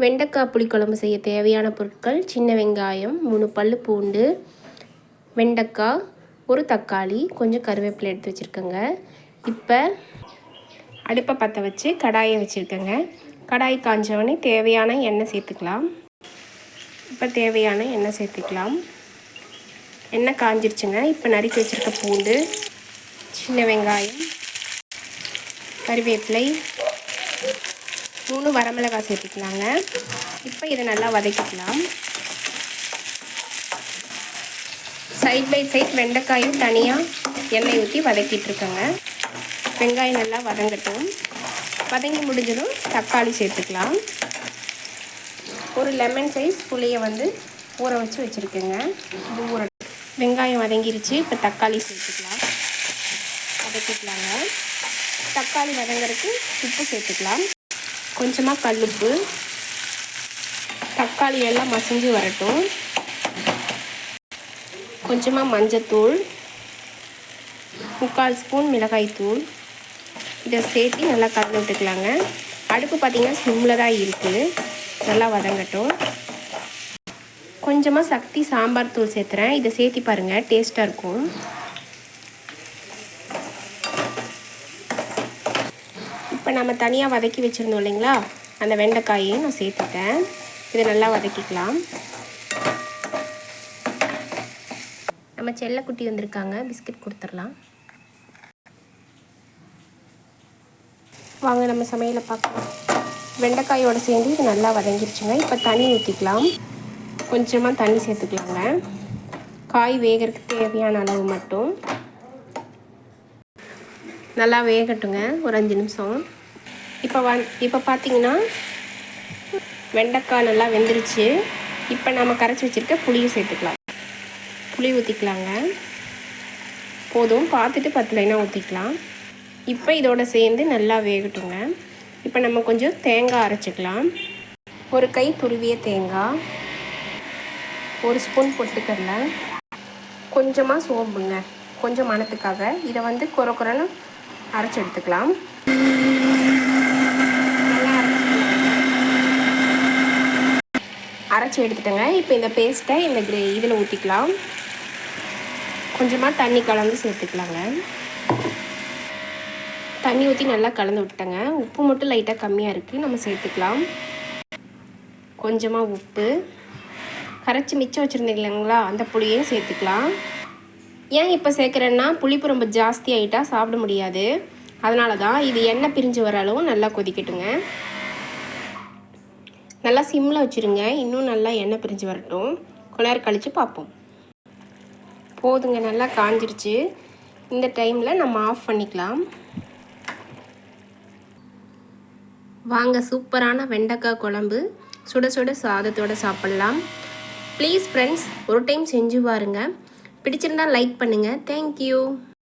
வெண்டைக்காய் புளிக்குழம்பு செய்ய தேவையான பொருட்கள்: சின்ன வெங்காயம், 3 பல் பூண்டு, வெண்டைக்காய், ஒரு தக்காளி, கொஞ்சம் கருவேப்பிலை எடுத்து வச்சுருக்கேங்க. இப்போ அடுப்பை பற்ற வச்சு கடாயை வச்சுருக்கேங்க. கடாய் காஞ்சவொடனே தேவையான எண்ணெய் சேர்த்துக்கலாம். இப்போ தேவையான எண்ணெய் சேர்த்துக்கலாம். எண்ணெய் காஞ்சிருச்சுங்க. இப்போ நறுக்கி வச்சுருக்க பூண்டு, சின்ன வெங்காயம், கருவேப்பிலை, 3 வரமிளகாய் சேர்த்துக்கலாங்க. இப்போ இதை நல்லா வதக்கிக்கலாம். சைட் பை சைட் வெண்டைக்காயும் தனியாக எண்ணெய் ஊற்றி வதக்கிட்டுருக்கேங்க. வெங்காயம் நல்லா வதங்கட்டும். வதங்கி முடிஞ்சதும் தக்காளி சேர்த்துக்கலாம். ஒரு லெமன் சைஸ் புளியை ஊற வச்சு வச்சுருக்கேங்க. இது வெங்காயம் வதங்கிருச்சு. இப்போ தக்காளி சேர்த்துக்கலாம். வதக்கிக்கலாங்க. தக்காளி வதங்கிறதுக்கு உப்பு சேர்த்துக்கலாம். கொஞ்சமாக கல்லுப்பு. தக்காளி எல்லாம் மசிஞ்சு வரட்டும். கொஞ்சமாக மஞ்சத்தூள், 3/4 ஸ்பூன் மிளகாய்த்தூள். இதை சேர்த்து நல்லா கலந்து விட்டுக்கலாங்க. அடுப்பு பார்த்திங்கன்னா சிம்மில் தான் இருக்குது. நல்லா வதங்கட்டும். கொஞ்சமாக சக்தி சாம்பார் தூள் சேர்த்துறேன். இதை சேர்த்தி பாருங்கள், டேஸ்ட்டாக இருக்கும். இப்போ நம்ம தனியாக வதக்கி வச்சுருந்தோம் இல்லைங்களா, அந்த வெண்டைக்காயையும் நான் சேர்த்துட்டேன். இதை நல்லா வதக்கிக்கலாம். நம்ம செல்லக்குட்டி வந்திருக்காங்க, பிஸ்கட் கொடுத்துடலாம். வாங்க நம்ம சமையலை பார்க்கலாம். வெண்டைக்காயோடு சேர்ந்து இது நல்லா வதங்கிருச்சுங்க. இப்போ தண்ணி ஊற்றிக்கலாம். கொஞ்சமாக தண்ணி சேர்த்துக்கலாங்க. காய் வேகிறதுக்கு தேவையான அளவு மட்டும். நல்லா வேகட்டுங்க, ஒரு 5 நிமிஷம். இப்போ பார்த்தீங்கன்னா வெண்டைக்காய் நல்லா வெந்துருச்சு. இப்போ நம்ம கரைச்சி வச்சுருக்க புளியும் சேர்த்துக்கலாம். புளி ஊற்றிக்கலாங்க. போதும், பார்த்துட்டு 10 லைனாக ஊற்றிக்கலாம். இப்போ இதோட சேர்ந்து நல்லா வேகட்டுங்க. இப்போ நம்ம கொஞ்சம் தேங்காய் அரைச்சிக்கலாம். ஒரு கை துருவிய தேங்காய், 1 ஸ்பூன் பொட்டுக்கடலை, கொஞ்சமாக சோம்புங்க, கொஞ்சம் மணத்துக்காக. இதை கொரன்னு அரைச்சி எடுத்துக்கலாம். அரைச்சி எடுத்துட்டேங்க. இப்போ இந்த பேஸ்ட்டை இந்த இதில் ஊற்றிக்கலாம். கொஞ்சமாக தண்ணி கலந்து சேர்த்துக்கலாங்க. தண்ணி ஊற்றி நல்லா கலந்து விட்டேங்க. உப்பு மட்டும் லைட்டாக கம்மியாக இருக்குது, நம்ம சேர்த்துக்கலாம். கொஞ்சமாக உப்பு. கரைச்சி மிச்சம் வச்சுருந்தீங்க இல்லைங்களா, அந்த புளியையும் சேர்த்துக்கலாம். ஏன் இப்போ சேர்க்குறேன்னா, புளிப்பு ரொம்ப ஜாஸ்தி ஆகிட்டால் சாப்பிட முடியாது. அதனால தான். இது எண்ணெய் பிரிஞ்சு வர அளவும் நல்லா கொதிக்கட்டுங்க. நல்லா சிம்மில் வச்சுருங்க. இன்னும் நல்லா எண்ணெய் பிரிஞ்சு வரட்டும். கொஞ்ச நேரம் கழித்து பார்ப்போம். போதுங்க, நல்லா காஞ்சிருச்சு. இந்த டைமில் நம்ம ஆஃப் பண்ணிக்கலாம். வாங்க, சூப்பரான வெண்டைக்காய் குழம்பு சுட சுட சாதத்தோடு சாப்பிட்லாம். ப்ளீஸ் ஃப்ரெண்ட்ஸ், ஒரு டைம் செஞ்சு பாருங்கள். பிடிச்சிருந்தால் லைக் பண்ணுங்கள். தேங்க்யூ.